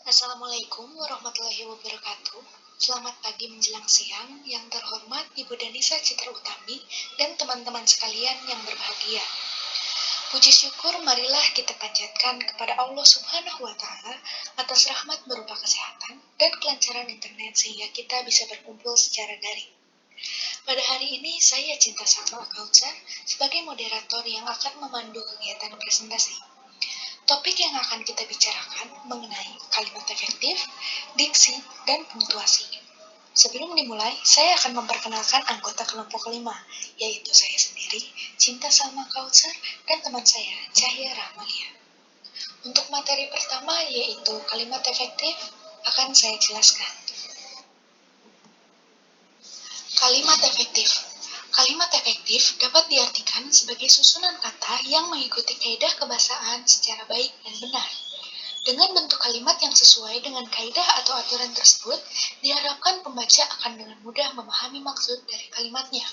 Assalamualaikum warahmatullahi wabarakatuh. Selamat pagi menjelang siang yang terhormat Ibu Danisa Citra Utami dan teman-teman sekalian yang berbahagia. Puji syukur marilah kita panjatkan kepada Allah Subhanahu wa Ta'ala atas rahmat berupa kesehatan dan kelancaran internet sehingga kita bisa berkumpul secara daring. Pada hari ini saya Cinta Salma Kautsar sebagai moderator yang akan memandu kegiatan presentasi. Topik yang akan kita bicarakan mengenai kalimat efektif, diksi, dan punktuasi. Sebelum dimulai, saya akan memperkenalkan anggota kelompok kelima, yaitu saya sendiri, Cinta Salma Kautsar, dan teman saya, Cahya Rahmalia. Untuk materi pertama, yaitu kalimat efektif, akan saya jelaskan. Kalimat efektif. Kalimat efektif dapat diartikan sebagai susunan kata yang mengikuti kaidah kebahasaan secara baik dan benar. Dengan bentuk kalimat yang sesuai dengan kaidah atau aturan tersebut, diharapkan pembaca akan dengan mudah memahami maksud dari kalimatnya.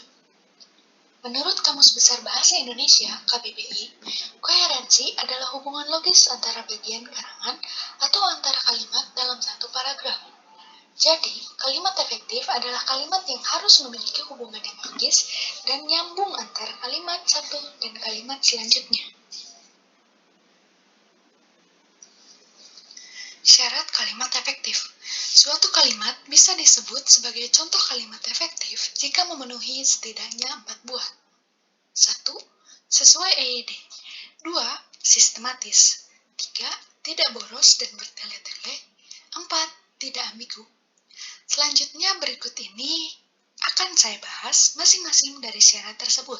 Menurut Kamus Besar Bahasa Indonesia, KBBI, koherensi adalah hubungan logis antara bagian karangan atau antara kalimat dalam satu paragraf. Jadi, kalimat efektif adalah kalimat yang harus memiliki hubungan yang logis dan nyambung antara kalimat satu dan kalimat selanjutnya. Syarat kalimat efektif. Suatu kalimat bisa disebut sebagai contoh kalimat efektif jika memenuhi setidaknya 4 buah. 1. Sesuai EYD. 2. Sistematis. 3. Tidak boros dan bertele-tele. 4. Tidak ambigu. Selanjutnya berikut ini akan saya bahas masing-masing dari syarat tersebut.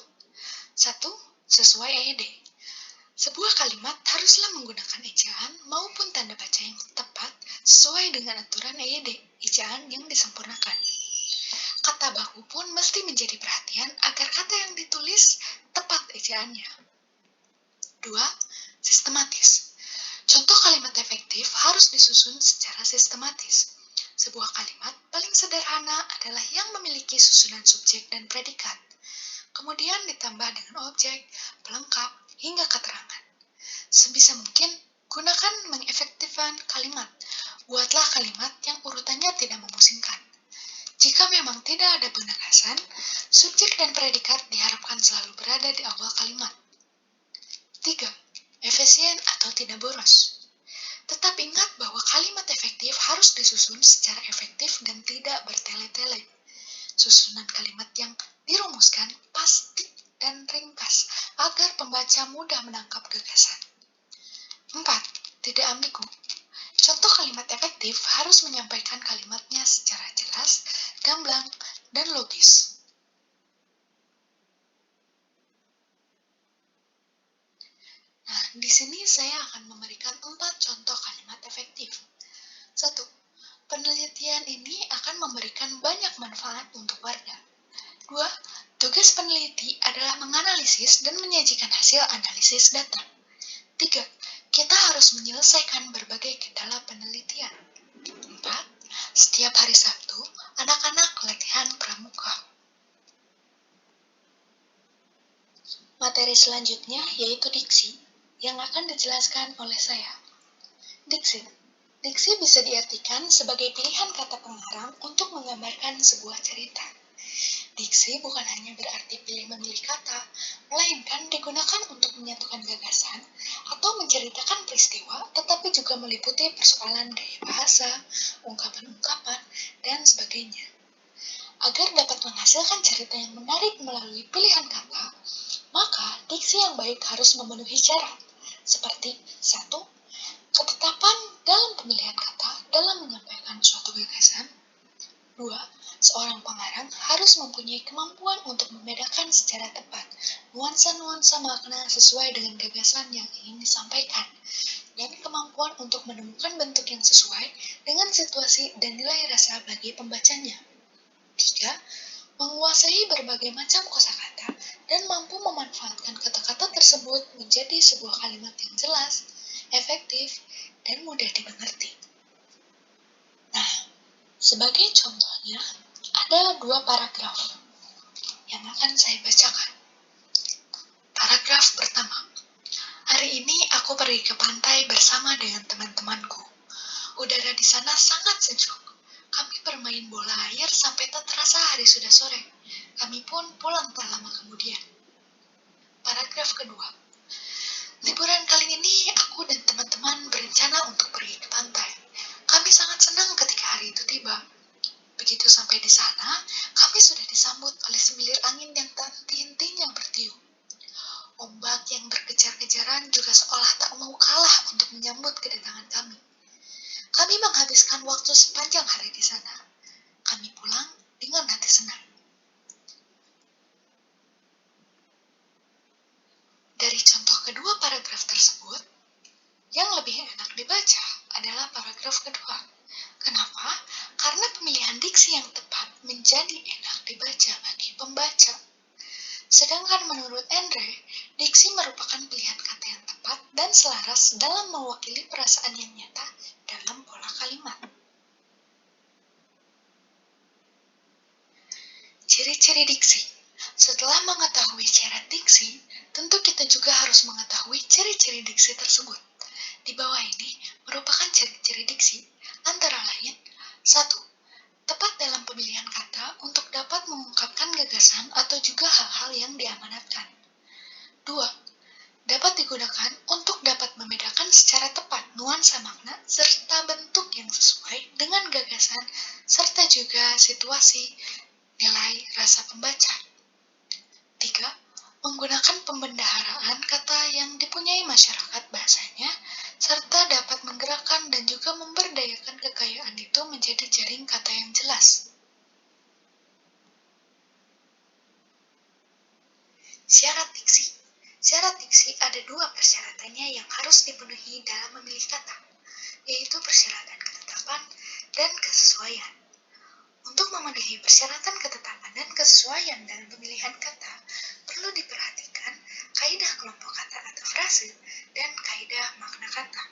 1. Sesuai EYD. Sebuah kalimat haruslah menggunakan ejaan maupun tanda baca yang tepat sesuai dengan aturan EYD, ejaan yang disempurnakan. Kata baku pun mesti menjadi perhatian agar kata yang ditulis tepat ejaannya. 2. Sistematis. Contoh kalimat efektif harus disusun secara sistematis. Sebuah kalimat paling sederhana adalah yang memiliki susunan subjek dan predikat. Kemudian ditambah dengan objek, pelengkap, hingga keterangan. Sebisa mungkin, gunakan mengefektifkan kalimat. Buatlah kalimat yang urutannya tidak memusingkan. Jika memang tidak ada penegasan, subjek dan predikat diharapkan selalu berada di awal kalimat. 3. Efisien atau tidak boros. Tetap ingat bahwa kalimat efektif harus disusun secara efektif dan tidak bertele-tele. Susunan kalimat yang dirumuskan pasti dan ringkas agar pembaca mudah menangkap gagasan. 4. Tidak ambigu. Contoh kalimat efektif harus menyampaikan kalimatnya secara jelas, gamblang, dan logis. Nah, di sini saya akan memberikan 4 contoh kalimat efektif. 1. Penelitian ini akan memberikan banyak manfaat untuk warga. 2. Tugas peneliti adalah menganalisis dan menyajikan hasil analisis data. 3. Kita harus menyelesaikan berbagai kendala penelitian. 4. Setiap hari Sabtu, anak-anak latihan pramuka. Materi selanjutnya yaitu diksi, yang akan dijelaskan oleh saya. Diksi. Diksi bisa diartikan sebagai pilihan kata pengarang untuk menggambarkan sebuah cerita. Diksi bukan hanya berarti pilih memilih kata, melainkan digunakan untuk menyatukan gagasan atau menceritakan peristiwa, tetapi juga meliputi persoalan gaya bahasa, ungkapan-ungkapan, dan sebagainya. Agar dapat menghasilkan cerita yang menarik melalui pilihan kata, maka diksi yang baik harus memenuhi syarat, seperti 1. Ketetapan dalam pemilihan kata dalam menyampaikan suatu gagasan. 2. Seorang pengarang harus mempunyai kemampuan untuk membedakan secara tepat nuansa-nuansa makna sesuai dengan gagasan yang ingin disampaikan, dan kemampuan untuk menemukan bentuk yang sesuai dengan situasi dan nilai rasa bagi pembacanya. 3. Menguasai berbagai macam kosakata dan mampu memanfaatkan kata-kata tersebut menjadi sebuah kalimat yang jelas, efektif, dan mudah dimengerti. Nah, sebagai contohnya, ada 2 paragraf yang akan saya bacakan. Paragraf pertama. Hari ini aku pergi ke pantai bersama dengan teman-temanku. Udara di sana sangat sejuk. Kami bermain bola air sampai tak terasa hari sudah sore. Kami pun pulang tak lama kemudian. Paragraf kedua. Liburan kali ini aku dan teman-teman berencana untuk pergi ke pantai. Kami sangat senang ketika hari itu tiba. Begitu sampai di sana, kami sudah disambut oleh semilir angin yang tak henti-hentinya bertiup. Ombak yang berkejar-kejaran juga seolah tak mau kalah untuk menyambut kedatangan kami. Kami menghabiskan waktu sepanjang hari di sana. Kami pulang dengan hati senang. Dari contoh kedua paragraf tersebut, yang lebih enak dibaca adalah paragraf kedua. Kenapa? Karena pemilihan diksi yang tepat menjadi enak dibaca bagi pembaca. Sedangkan menurut Andre, diksi merupakan pilihan kata yang tepat dan selaras dalam mewakili perasaan yang nyata dalam pola kalimat. Ciri-ciri diksi. Setelah mengetahui syarat diksi, tentu kita juga harus mengetahui ciri-ciri diksi tersebut. Di bawah ini merupakan ciri-ciri diksi, antara lain: 1. Tepat dalam pemilihan kata untuk dapat mengungkapkan gagasan atau juga hal-hal yang diamanatkan. 2. Dapat digunakan untuk dapat membedakan secara tepat nuansa makna serta bentuk yang sesuai dengan gagasan serta juga situasi, nilai, rasa pembaca. 3. Menggunakan pembendaharaan kata yang dipunyai masyarakat bahasanya serta dapat menggerakkan dan juga memberdayakan kekayaan itu menjadi jaring kata yang jelas. Syarat diksi. Syarat diksi ada dua persyaratannya yang harus dipenuhi dalam memilih kata, yaitu persyaratan ketetapan dan kesesuaian. Untuk memenuhi persyaratan ketetapan dan kesesuaian dalam pemilihan kata, perlu diperhatikan kaidah kelompok kata atau frase dan kaidah makna kata.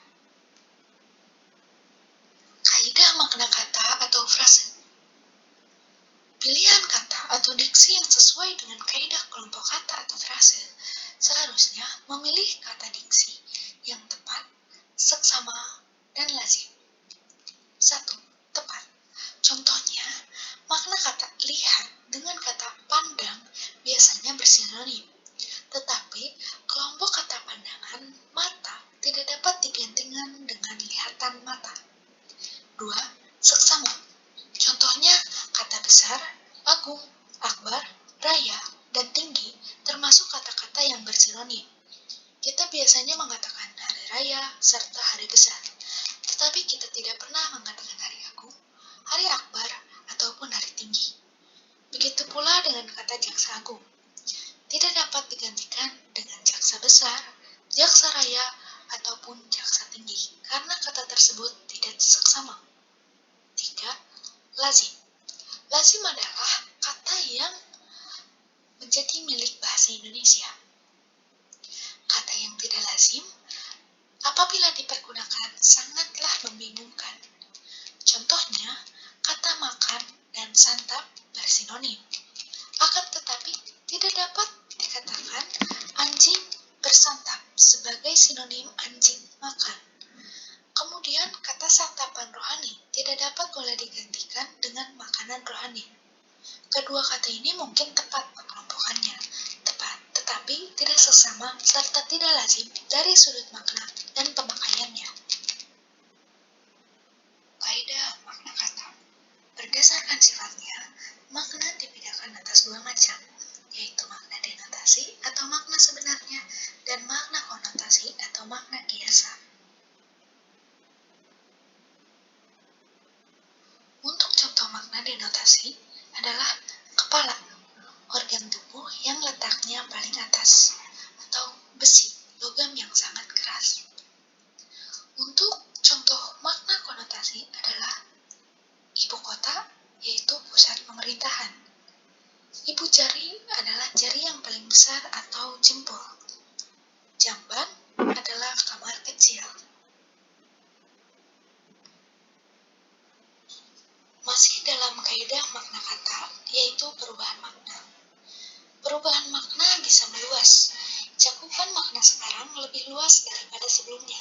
Kaidah makna kata atau frase. Pilihan kata atau diksi yang sesuai dengan kaidah kelompok kata atau frase seharusnya memilih kata diksi yang tepat, seksama, dan lazim. 1. Tepat. Contohnya, makna kata lihat dengan kata pandang biasanya bersinonim, tetapi kelompok kata pandangan mata tidak dapat digantikan dengan lihatan mata. 2. Seksama. Contohnya kata besar, agung, akbar, raya, dan tinggi termasuk kata-kata yang bersinonim. Kita biasanya mengatakan hari raya serta hari besar, tetapi kita tidak pernah mengatakan hari agung, hari akbar, ataupun hari tinggi. Begitu pula dengan kata jaksa agung. Tidak dapat digantikan dengan jaksa besar, jaksa raya, ataupun jaksa tinggi, karena kata tersebut tidak seksama. 3. Lazim. Lazim adalah kata yang menjadi milik bahasa Indonesia. Kata yang tidak lazim apabila dipergunakan sangatlah membingungkan. Contohnya, kata makan dan santap bersinonim. Akan tetapi, tidak dapat dikatakan anjing bersantap sebagai sinonim anjing makan. Kemudian, kata santapan rohani tidak dapat boleh digantikan dengan makanan rohani. Kedua kata ini mungkin tepat pengelompokannya, tepat, tetapi tidak seksama serta tidak lazim dari sudut makna dan pemakaiannya. Kaidah makna kata. Berdasarkan sifatnya, makna dibedakan atas dua macam, yaitu makna denotasi atau makna sebenarnya dan makna konotasi atau makna kiasan. Untuk contoh makna denotasi adalah kepala, organ tubuh yang letaknya paling atas, atau besi, logam yang sangat keras. Untuk contoh makna konotasi adalah ibu kota, yaitu pusat pemerintahan. Ibu jari adalah jari yang paling besar atau jempol. Jamban adalah kamar kecil. Masih dalam kaidah makna kata, yaitu perubahan makna. Perubahan makna bisa meluas. Cakupan makna sekarang lebih luas daripada sebelumnya.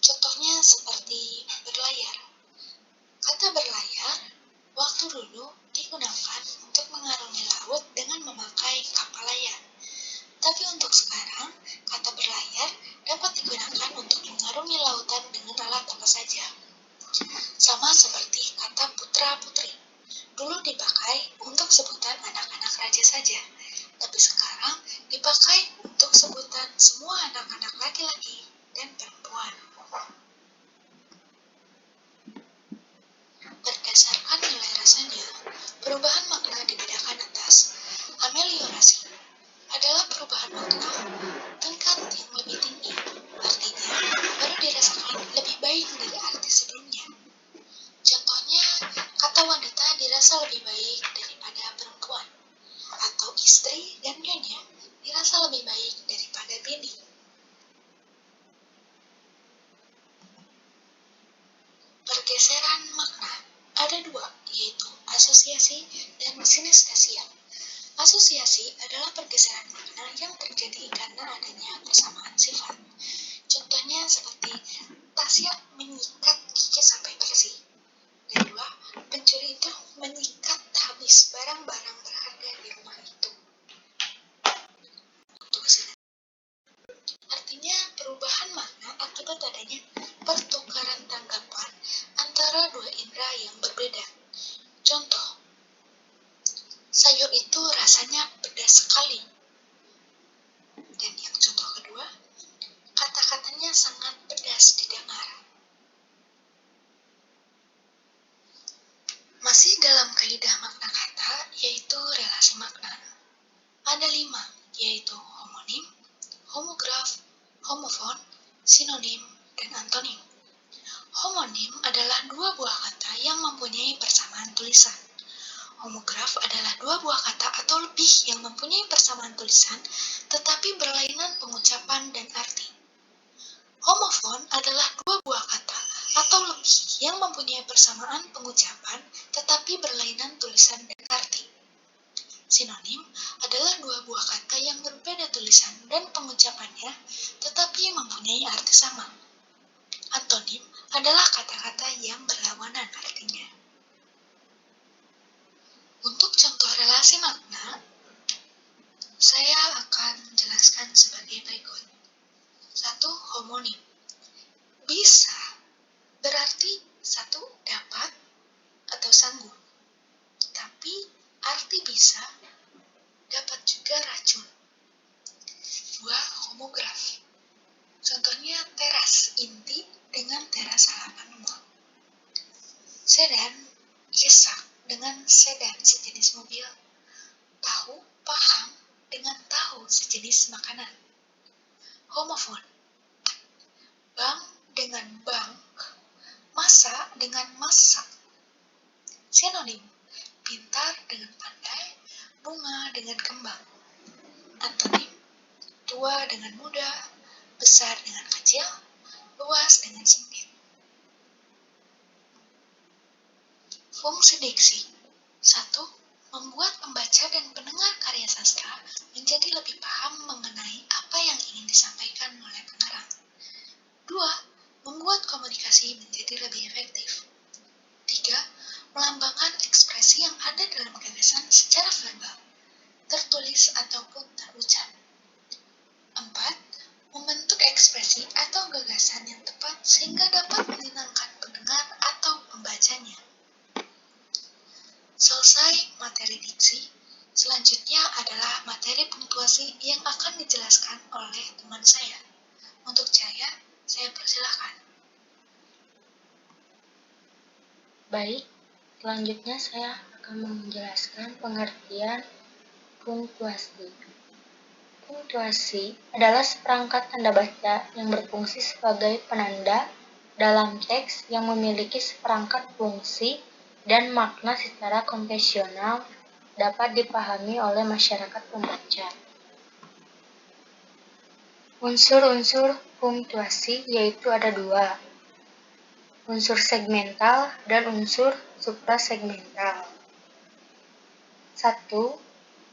Contohnya seperti berlayar. Kata berlayar, waktu dulu digunakan untuk mengarungi laut dengan memakai kapal layar. Tapi untuk sekarang, kata berlayar dapat digunakan untuk mengarungi lautan dengan alat apa saja. Sama seperti kata putra-putri. Dulu dipakai untuk sebutan anak-anak raja saja, tapi sekarang dipakai untuk sebutan semua anak-anak laki-laki dan perempuan. Berdasarkan nilai rasanya, perubahan makna dibedakan atas ameliorasi adalah perubahan makna tingkat yang lebih tinggi, artinya baru dirasakan lebih baik dari arti sebelumnya. Contohnya, kata wanita dirasa lebih baik daripada perempuan, atau istri dan nyonya dirasa lebih baik daripada bini. Pergeseran makna ada dua, yaitu asosiasi dan sinestesia. Asosiasi adalah pergeseran makna yang terjadi karena adanya persamaan sifat. Contohnya seperti Tasya menyikat gigi sampai bersih. Kedua, pencuri itu menyikat habis barang-barang berharga di rumah itu. Untuk artinya perubahan makna akibat adanya pertukaran tanggapan antara dua indera yang berbeda. Contoh, sayur itu rasanya pedas sekali. Dan yang contoh kedua, kata-katanya sangat pedas didengar. Masih dalam kaidah makna kata, yaitu relasi makna. Ada 5, yaitu homonim, homograf, homofon, sinonim, dan antonim. Homonim adalah dua buah kata yang mempunyai persamaan tulisan. Homograf adalah dua buah kata atau lebih yang mempunyai persamaan tulisan, tetapi berlainan pengucapan dan arti. Homofon adalah dua buah kata atau lebih yang mempunyai persamaan pengucapan, tetapi berlainan tulisan dan arti. Sinonim adalah dua buah kata yang berbeda tulisan dan pengucapannya, tetapi mempunyai arti sama. Antonim adalah kata-kata yang berlawanan artinya. Untuk contoh relasi makna, saya akan jelaskan sebagai berikut. 1. Homonim. Bisa berarti 1. Dapat atau sanggup. Tapi arti bisa dapat juga racun. 2. Homograf. Contohnya teras inti dengan teras halaman mall. Sedan, yesak dengan sedan sejenis mobil. Tahu, paham dengan tahu sejenis makanan. Homofon. Bank dengan bank, masa dengan masak. Sinonim. Pintar dengan pandai, bunga dengan kembang. Antonim. Tua dengan muda, besar dengan kecil, luas dengan sempit. Fungsi diksi. 1. Membuat pembaca dan pendengar karya sastra menjadi lebih paham mengenai apa yang ingin disampaikan oleh pengarang. 2. Membuat komunikasi menjadi lebih efektif. 3. Melambangkan ekspresi yang ada dalam gagasan secara verbal, tertulis ataupun terucap. 4. Membentuk ekspresi atau gagasan yang tepat sehingga dapat menyenangkan pendengar atau pembacanya. Selesai materi diksi, selanjutnya adalah materi punktuasi yang akan dijelaskan oleh teman saya. Untuk saya persilahkan. Baik, selanjutnya saya akan menjelaskan pengertian punktuasi. Punktuasi adalah seperangkat tanda baca yang berfungsi sebagai penanda dalam teks yang memiliki seperangkat fungsi dan makna secara konvensional dapat dipahami oleh masyarakat pembaca. Unsur-unsur punktuasi yaitu ada 2, unsur segmental dan unsur suprasegmental. 1.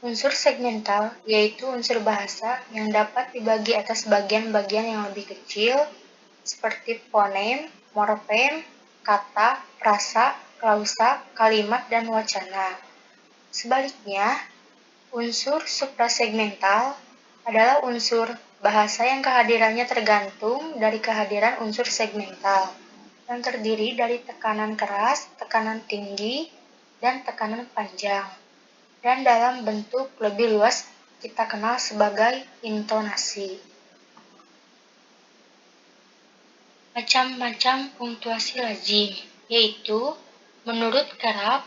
Unsur segmental yaitu unsur bahasa yang dapat dibagi atas bagian-bagian yang lebih kecil seperti fonem, morfem, kata, frasa, klausa, kalimat, dan wacana. Sebaliknya, unsur suprasegmental adalah unsur bahasa yang kehadirannya tergantung dari kehadiran unsur segmental, yang terdiri dari tekanan keras, tekanan tinggi, dan tekanan panjang, dan dalam bentuk lebih luas kita kenal sebagai intonasi. Macam-macam punktuasi lazim, yaitu menurut Karab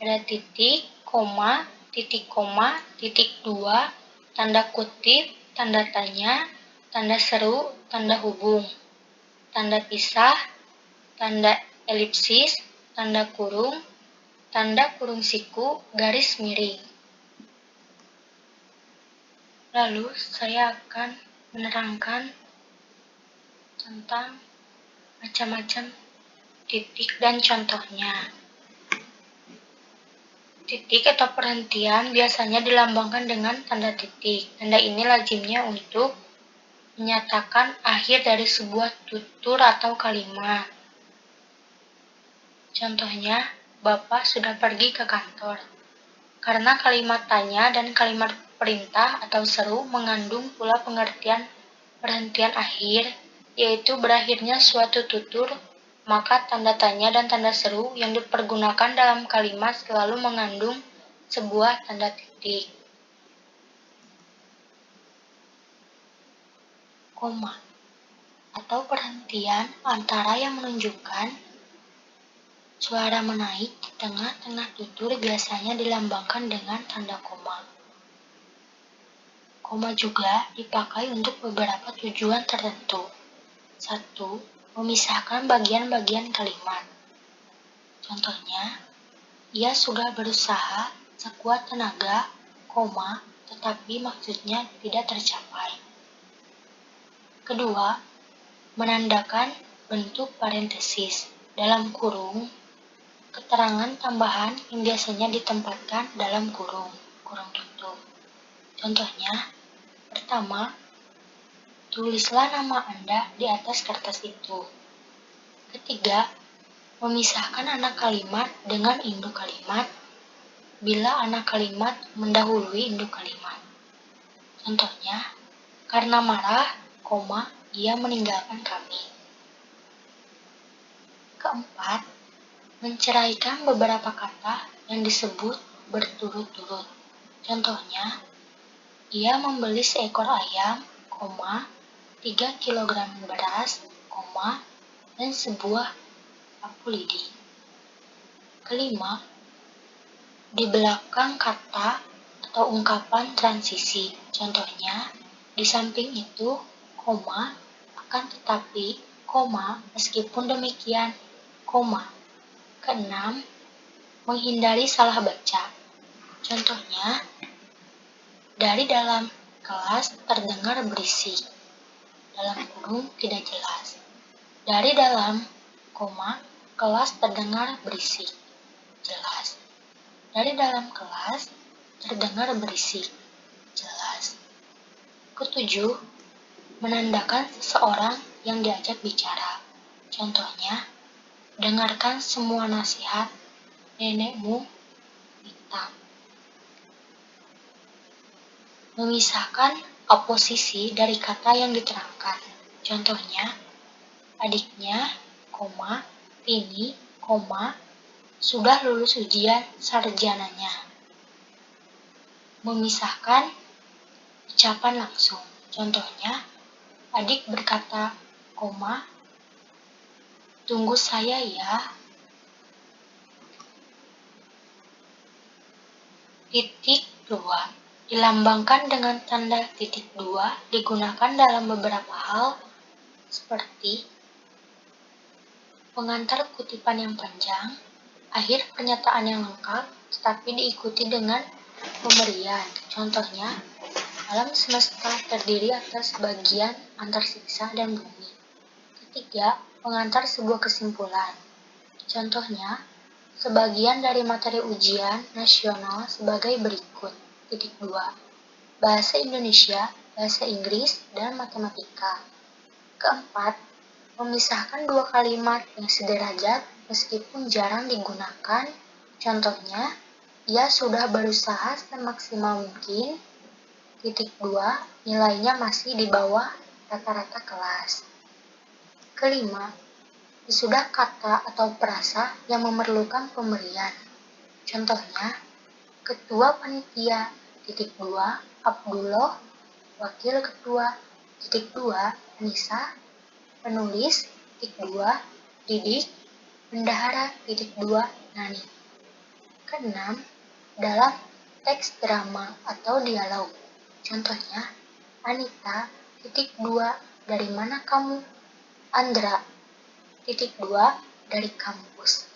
ada titik, koma, titik dua, tanda kutip, tanda tanya, tanda seru, tanda hubung, tanda pisah, tanda elipsis, tanda kurung siku, garis miring. Lalu saya akan menerangkan tentang macam-macam titik dan contohnya. Titik atau perhentian biasanya dilambangkan dengan tanda titik. Tanda ini lazimnya untuk menyatakan akhir dari sebuah tutur atau kalimat. Contohnya, Bapak sudah pergi ke kantor. Karena kalimat tanya dan kalimat perintah atau seru mengandung pula pengertian perhentian akhir, yaitu berakhirnya suatu tutur, maka tanda tanya dan tanda seru yang dipergunakan dalam kalimat selalu mengandung sebuah tanda titik. Koma atau perhentian antara yang menunjukkan suara menaik di tengah-tengah tutur biasanya dilambangkan dengan tanda koma. Koma juga dipakai untuk beberapa tujuan tertentu. 1. Memisahkan bagian-bagian kalimat. Contohnya, ia sudah berusaha sekuat tenaga, koma, tetapi maksudnya tidak tercapai. Kedua, menandakan bentuk parentesis dalam kurung, keterangan tambahan yang biasanya ditempatkan dalam kurung tutup. Contohnya, pertama, tulislah nama Anda di atas kertas itu. Ketiga, memisahkan anak kalimat dengan induk kalimat bila anak kalimat mendahului induk kalimat. Contohnya, karena marah, koma, ia meninggalkan kami. Keempat, menceraikan beberapa kata yang disebut berturut-turut. Contohnya, ia membeli seekor ayam, koma, 3 kg beras, koma, dan sebuah paku lidi. Kelima, di belakang kata atau ungkapan transisi. Contohnya, di samping itu, koma, akan tetapi, koma, meskipun demikian, koma. Keenam, menghindari salah baca. Contohnya, dari dalam kelas terdengar berisik. Dalam kurung tidak jelas. Dari dalam, koma, kelas terdengar berisik. Jelas. Dari dalam kelas terdengar berisik. Jelas. Ketujuh, menandakan seseorang yang diajak bicara. Contohnya, dengarkan semua nasihat nenekmu hitam. Memisahkan oposisi dari kata yang diterangkan. Contohnya, adiknya, koma, ini, koma, sudah lulus ujian sarjananya. Memisahkan ucapan langsung. Contohnya, adik berkata, koma, tunggu saya ya. Titik 2 dilambangkan dengan tanda titik 2 digunakan dalam beberapa hal seperti pengantar kutipan yang panjang, akhir pernyataan yang lengkap, tetapi diikuti dengan pemberian. Contohnya, alam semesta terdiri atas bagian antarsiksa dan bumi. Ketiga, pengantar sebuah kesimpulan. Contohnya, sebagian dari materi ujian nasional sebagai berikut. Titik 2. Bahasa Indonesia, bahasa Inggris, dan matematika. Keempat, memisahkan dua kalimat yang sederajat meskipun jarang digunakan. Contohnya, ia sudah berusaha semaksimal mungkin. Titik 2, nilainya masih di bawah rata-rata kelas. Kelima, sesudah kata atau frasa yang memerlukan pemberian. Contohnya, Ketua Panitia, titik 2, Abdullah, Wakil Ketua, titik 2, Anissa, Penulis, titik 2, Didik, Bendahara, titik 2, Nani. Keenam, dalam teks drama atau dialog. Contohnya, Anita, titik 2, dari mana kamu? Andra, titik 2, dari kampus.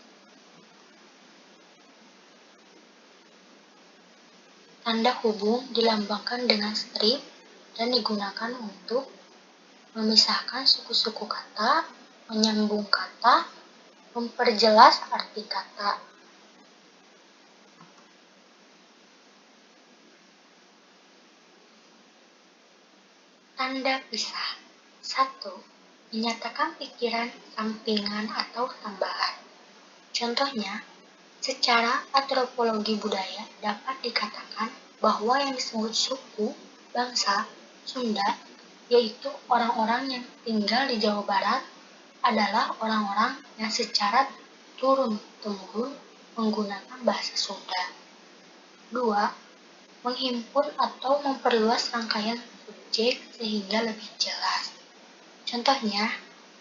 Tanda hubung dilambangkan dengan strip dan digunakan untuk memisahkan suku-suku kata, menyambung kata, memperjelas arti kata. Tanda pisah. 1. Menyatakan pikiran sampingan atau tambahan. Contohnya, secara antropologi budaya dapat dikatakan bahwa yang disebut suku, bangsa, Sunda, yaitu orang-orang yang tinggal di Jawa Barat, adalah orang-orang yang secara turun-temurun menggunakan bahasa Sunda. 2. Menghimpun atau memperluas rangkaian subjek sehingga lebih jelas. Contohnya,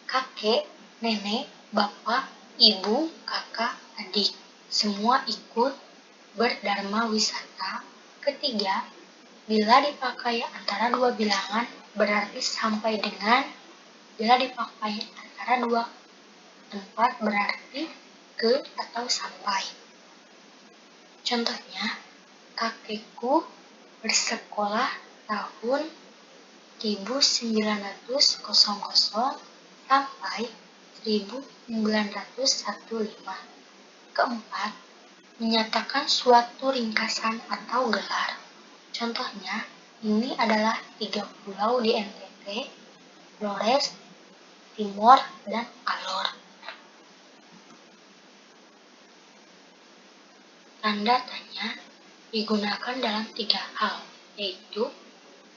kakek, nenek, bapak, ibu, kakak, adik, semua ikut berdharma wisata. Ketiga, bila dipakai antara dua bilangan berarti sampai dengan, bila dipakai antara dua tempat berarti ke atau sampai. Contohnya, kakekku bersekolah tahun 1900 sampai 1915. Keempat, menyatakan suatu ringkasan atau gelar. Contohnya, ini adalah 3 pulau di NTT, Flores, Timor, dan Alor. Tanda tanya digunakan dalam 3 hal, yaitu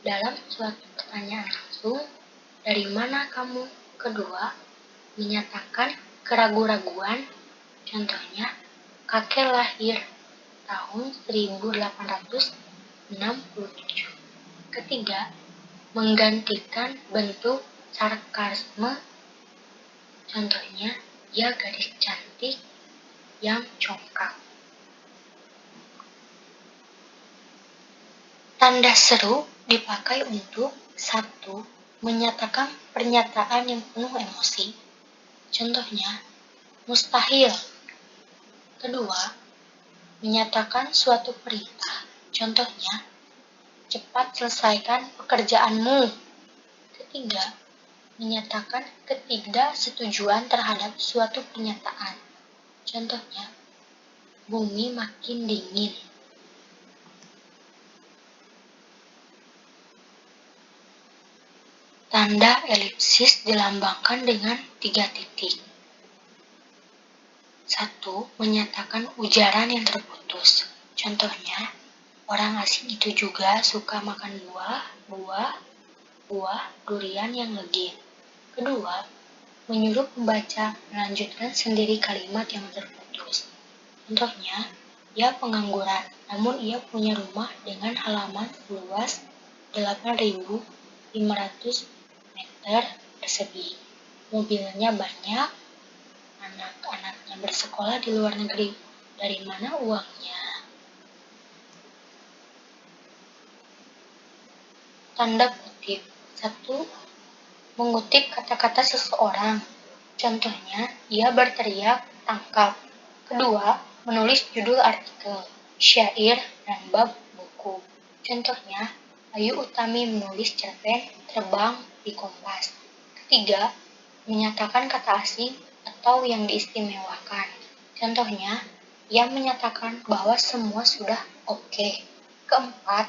dalam suatu pertanyaan langsung, dari mana kamu? Kedua, menyatakan keraguan-raguan. Contohnya, kakek lahir tahun 1867. Ketiga, menggantikan bentuk sarkasme. Contohnya, dia gadis cantik yang congkak. Tanda seru dipakai untuk 1. Menyatakan pernyataan yang penuh emosi. Contohnya, mustahil. Kedua, menyatakan suatu perintah. Contohnya, cepat selesaikan pekerjaanmu. Ketiga, menyatakan ketidaksetujuan terhadap suatu pernyataan. Contohnya, bumi makin dingin. Tanda elipsis dilambangkan dengan 3 titik. 1. Menyatakan ujaran yang terputus. Contohnya, orang asing itu juga suka makan buah durian yang legit. Kedua, menyuruh pembaca melanjutkan sendiri kalimat yang terputus. Contohnya, ia pengangguran, namun ia punya rumah dengan halaman seluas 8.500 meter persegi. Mobilnya banyak, anak-anaknya bersekolah di luar negeri. Dari mana uangnya? Tanda kutip. 1. Mengutip kata-kata seseorang. Contohnya, ia berteriak, tangkap. Kedua, menulis judul artikel, syair, dan bab buku. Contohnya, Ayu Utami menulis cerpen Terbang di Kompas. Ketiga, menyatakan kata asing atau yang diistimewakan. Contohnya, ia menyatakan bahwa semua sudah oke. Keempat,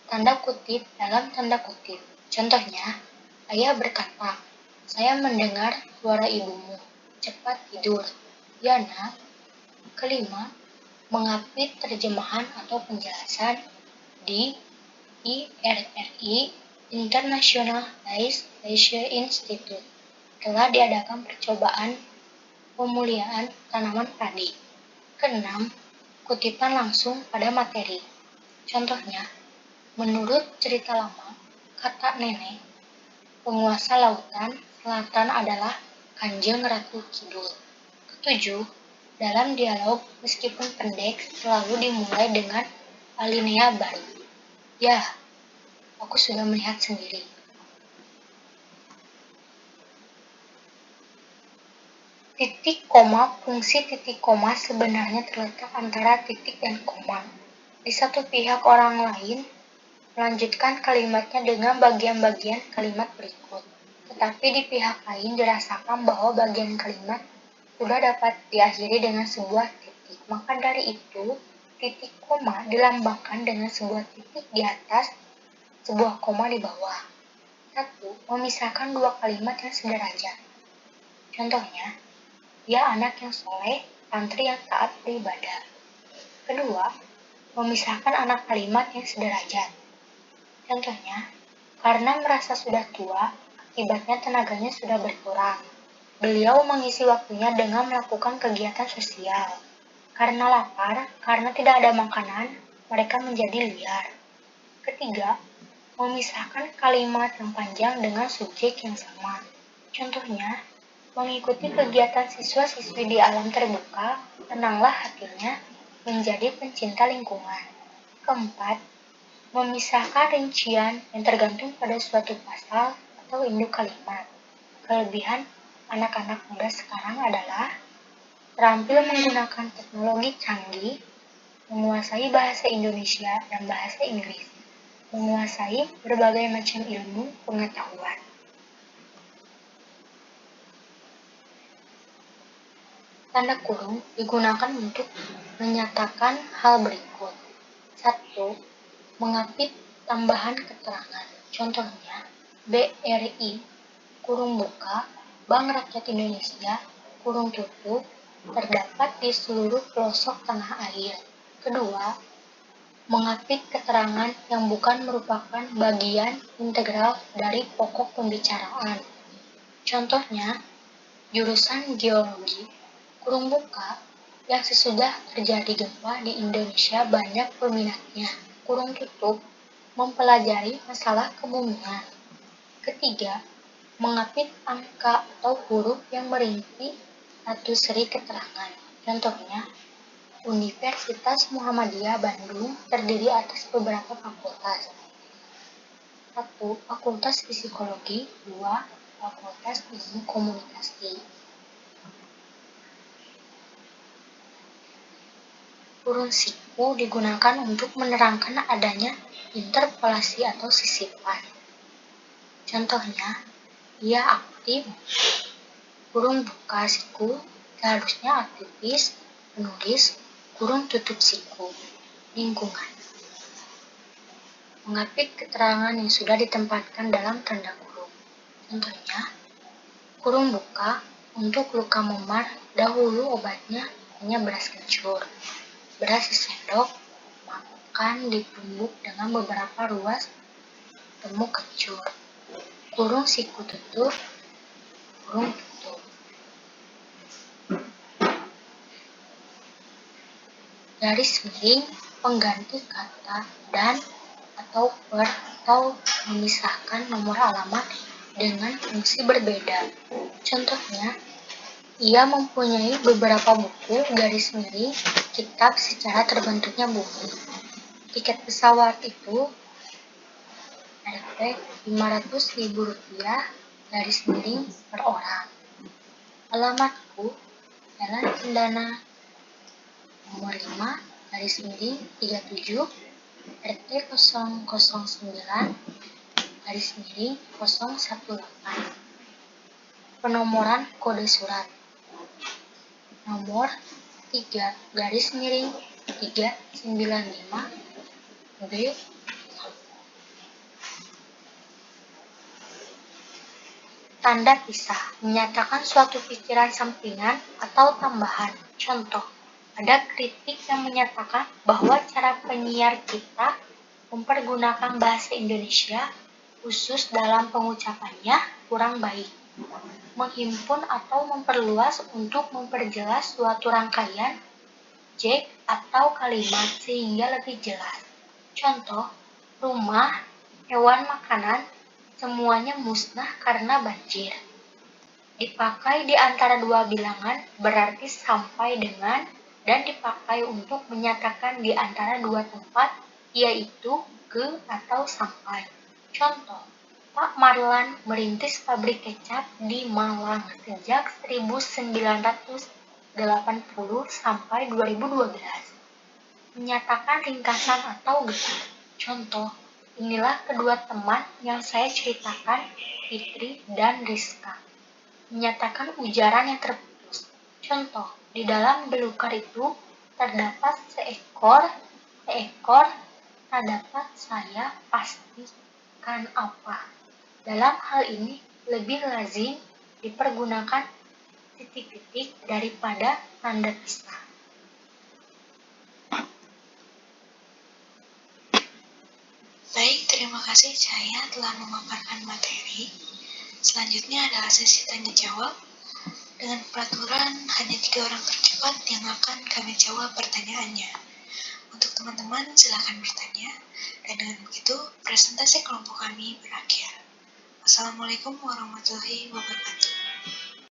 tanda kutip dalam tanda kutip. Contohnya, ayah berkata, saya mendengar suara ibumu, cepat tidur. Yana. Kelima, mengupdate terjemahan atau penjelasan di IRRI International Rice Research Institute. Telah diadakan percobaan pemuliaan tanaman padi. Keenam, kutipan langsung pada materi. Contohnya, menurut cerita lama, kata nenek, penguasa lautan selatan adalah Kanjeng Ratu Kidul. Ketujuh, dalam dialog meskipun pendek selalu dimulai dengan alinea baru. Ya, aku sudah melihat sendiri. Titik koma. Fungsi titik koma sebenarnya terletak antara titik dan koma. Di satu pihak orang lain melanjutkan kalimatnya dengan bagian-bagian kalimat berikut. Tetapi di pihak lain dirasakan bahwa bagian kalimat sudah dapat diakhiri dengan sebuah titik. Maka dari itu, titik koma dilambangkan dengan sebuah titik di atas, sebuah koma di bawah. 1. Memisahkan dua kalimat yang sederajat. Contohnya, dia anak yang soleh, santri yang taat beribadah. Kedua, memisahkan anak kalimat yang sederajat. Contohnya, karena merasa sudah tua, akibatnya tenaganya sudah berkurang. Beliau mengisi waktunya dengan melakukan kegiatan sosial. Karena lapar, karena tidak ada makanan, mereka menjadi liar. Ketiga, memisahkan kalimat yang panjang dengan subjek yang sama. Contohnya, mengikuti kegiatan siswa-siswi di alam terbuka, tenanglah hatinya, menjadi pencinta lingkungan. Keempat, memisahkan rincian yang tergantung pada suatu pasal atau induk kalimat. Kelebihan anak-anak muda sekarang adalah terampil menggunakan teknologi canggih, menguasai bahasa Indonesia dan bahasa Inggris, menguasai berbagai macam ilmu pengetahuan. Tanda kurung digunakan untuk menyatakan hal berikut. 1. Mengapit tambahan keterangan. Contohnya, BRI, kurung buka, Bank Rakyat Indonesia, kurung tutup, terdapat di seluruh pelosok tanah air. Kedua, mengapit keterangan yang bukan merupakan bagian integral dari pokok pembicaraan. Contohnya, jurusan geologi, kurung buka, yang sesudah terjadi gempa di Indonesia banyak peminatnya, kurung tutup, mempelajari masalah kebumian. Ketiga, mengapit angka atau huruf yang merinci satu seri keterangan. Contohnya, Universitas Muhammadiyah Bandung terdiri atas beberapa fakultas. 1. Fakultas Psikologi. 2. Fakultas Ilmu Komunikasi. Kurung siku digunakan untuk menerangkan adanya interpolasi atau sisipan. Contohnya, ia aktif, kurung buka siku, seharusnya aktivis, penulis, kurung tutup siku, lingkungan. Mengapit keterangan yang sudah ditempatkan dalam tanda kurung. Contohnya, kurung buka, untuk luka memar, dahulu obatnya hanya beras kencur. Beras sesendok, makan ditumbuk dengan beberapa ruas temu kencur. Kurung siku tutup, kurung tutup. Garis miring pengganti kata dan atau per atau memisahkan nomor alamat dengan fungsi berbeda. Contohnya, ia mempunyai beberapa buku garis miring kitab secara terbentuknya bumi. Tiket pesawat itu Rp 500.000 garis miring per orang. Alamatku Jalan Cendana nomor 5 garis miring 37 RT 009 garis miring 018. Penomoran kode surat nomor 3 garis miring 395 B. Tanda pisah menyatakan suatu pikiran sampingan atau tambahan. Contoh, ada kritik yang menyatakan bahwa cara penyiar kita mempergunakan bahasa Indonesia khusus dalam pengucapannya kurang baik. Menghimpun atau memperluas untuk memperjelas suatu rangkaian objek atau kalimat sehingga lebih jelas. Contoh, rumah, hewan makanan, semuanya musnah karena banjir. Dipakai di antara dua bilangan berarti sampai dengan dan dipakai untuk menyatakan di antara dua tempat, yaitu ke atau sampai. Contoh, Pak Marlan merintis pabrik kecap di Malang sejak 1980 sampai 2012. Menyatakan ringkasan atau getar. Contoh, inilah kedua teman yang saya ceritakan, Fitri dan Rizka. Menyatakan ujaran yang terputus. Contoh, di dalam belukar itu terdapat seekor, terdapat saya pastikan apa. Dalam hal ini lebih lazim dipergunakan titik-titik daripada tanda pisah. Baik, terima kasih Cahaya telah memaparkan materi. Selanjutnya adalah sesi tanya jawab. Dengan peraturan hanya 3 orang tercepat yang akan kami jawab pertanyaannya. Untuk teman-teman silakan bertanya. Dan dengan begitu presentasi kelompok kami berakhir. Wassalamualaikum warahmatullahi wabarakatuh.